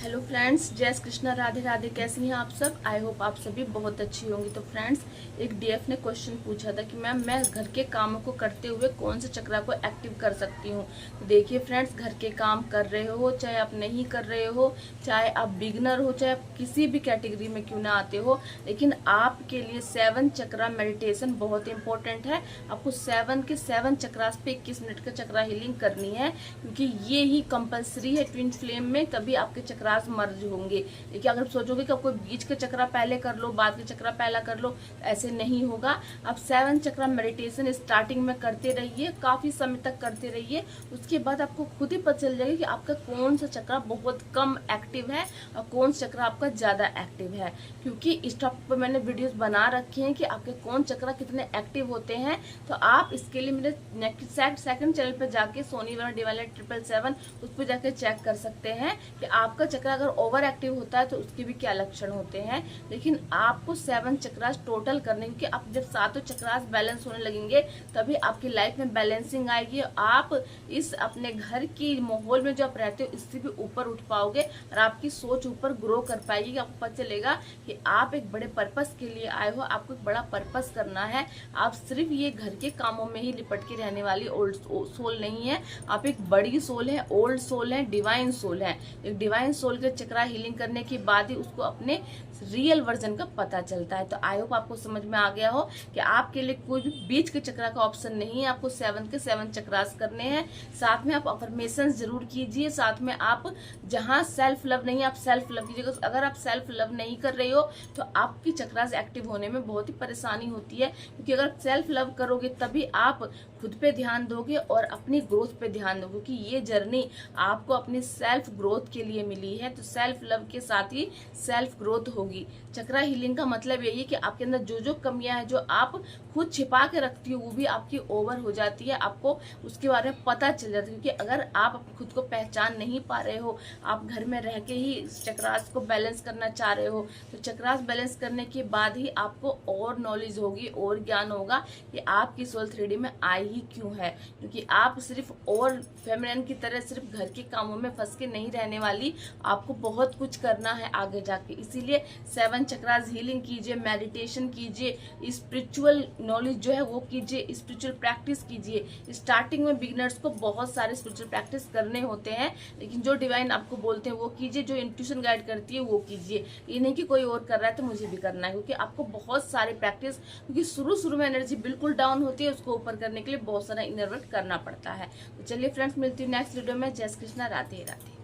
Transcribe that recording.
Hello friends, जय श्री कृष्णा, राधे राधे। कैसी हैं आप सब? आई होप आप सभी बहुत अच्छी होंगी। तो फ्रेंड्स, एक डीएफ ने क्वेश्चन पूछा था कि मैम मैं घर के कामों को करते हुए कौन से चक्रा को एक्टिव कर सकती हूँ। तो देखिए फ्रेंड्स, घर के काम कर रहे हो चाहे आप नहीं कर रहे हो, चाहे आप बिगनर हो, चाहे आप किसी भी कैटेगरी में क्यों ना आते हो, लेकिन आपके लिए 7 चक्रा मेडिटेशन बहुत इंपॉर्टेंट है। आपको 7 चक्रास पे 21 मिनट का चक्रा हीलिंग करनी है, क्योंकि ये ही कंपलसरी है ट्विन फ्लेम में, तभी आपके चक्रास मर्ज होंगे। देखिए, अगर सोचोगे कि आपको बीच का चक्रा पहले कर लो, बाद का चक्रा पहला कर लो, तो ऐसे नहीं होगा। आप 7 चक्रा मेडिटेशन स्टार्टिंग में करते रहिए, काफी समय तक करते रहिए। उसके बाद आपको खुद ही पता चल जाएगा कि आपका कौन सा चक्रा बहुत कम एक्टिव है और कौन सा चक्रा आपका ज्यादा एक्टिव है, क्योंकि इस टॉपिक पर मैंने वीडियोस बना रखे हैं कि आपके कौन चक्रा कितने एक्टिव होते हैं। तो आप इसके लिए मेरे सेकंड चैनल पे जाके सोनी वर्मा डिवाइन लाइट 777 उस पर जाके चेक कर सकते हैं कि आपका चक्रा अगर ओवर एक्टिव होता है तो उसके भी क्या लक्षण होते हैं। लेकिन आपको 7 चक्रास टोटल करने, क्योंकि आप जब 7 चक्रास बैलेंस होने लगेंगे तभी आपकी लाइफ में बैलेंसिंग आएगी। आप इस अपने घर की माहौल में जो आप रहते हो इससे भी ऊपर उठ पाओगे और आपकी सोच ऊपर ग्रो कर पाएगी। आपको पता चलेगा कि आप एक बड़े पर्पस के लिए आए हो, आपको एक बड़ा पर्पस करना है। आप सिर्फ ये घर के कामों में ही लिपट के रहने वाली ओल्ड सोल नहीं है, आप एक बड़ी सोल है, ओल्ड सोल है, डिवाइन सोल है। एक डिवाइन सोल के चक्रा हीलिंग करने के बाद ही उसको अपने रियल वर्जन का पता चलता है। तो आई होप आपको समझ में आ गया हो कि आपके लिए कोई भी बीच के चक्रा का ऑप्शन नहीं है, आपको 7 के 7 चक्रास करने हैं। साथ में आप अफर्मेशन जरूर कीजिए, साथ में आप जहां सेल्फ लव नहीं है आप सेल्फ लव कीजिएगा। अगर आप सेल्फ लव नहीं कर रहे हो तो आपकी चक्रास एक्टिव होने में बहुत ही परेशानी होती है, क्योंकि अगर सेल्फ लव करोगे तभी आप खुद पे ध्यान दोगे और अपनी ग्रोथ पे ध्यान दोगे, कि ये जर्नी आपको अपनी सेल्फ ग्रोथ के लिए मिली है। तो सेल्फ लव के साथ ही सेल्फ ग्रोथ होगी। चक्रा हीलिंग का मतलब यही है कि आपके अंदर जो जो कमियां हैं, जो आप खुद छिपा के रखती हो, वो भी आपकी ओवर हो जाती है, आपको उसके बारे में पता चल जाता है। क्योंकि अगर आप खुद को पहचान नहीं पा रहे हो, आप घर में रह के ही चक्रास को बैलेंस करना चाह रहे हो, तो चक्रास बैलेंस करने के बाद ही आपको और नॉलेज होगी और ज्ञान होगा कि आपकी सोल 3D में आई ही क्यों है। क्योंकि आप सिर्फ और फेमिनिन की तरह सिर्फ घर के कामों में फंस के नहीं रहने वाली, आपको बहुत कुछ करना है आगे जाके। इसीलिए 7 चक्रास हीलिंग कीजिए, मेडिटेशन कीजिए, स्पिरिचुअल नॉलेज जो है वो कीजिए, स्पिरिचुअल प्रैक्टिस कीजिए। स्टार्टिंग में बिगिनर्स को बहुत सारे स्पिरिचुअल प्रैक्टिस करने होते हैं, लेकिन जो डिवाइन आपको बोलते हैं वो कीजिए, जो इंट्यूशन गाइड करती है वो कीजिए। ये नहीं कि कोई और कर रहा है तो मुझे भी करना है, क्योंकि आपको बहुत सारे प्रैक्टिस, क्योंकि शुरू में एनर्जी बिल्कुल डाउन होती है, उसको ऊपर करने के लिए बहुत सारा इनर वर्क करना पड़ता है। तो चलिए फ्रेंड्स, मिलती हूँ नेक्स्ट वीडियो में। जय श्री कृष्णा, राधे राधे।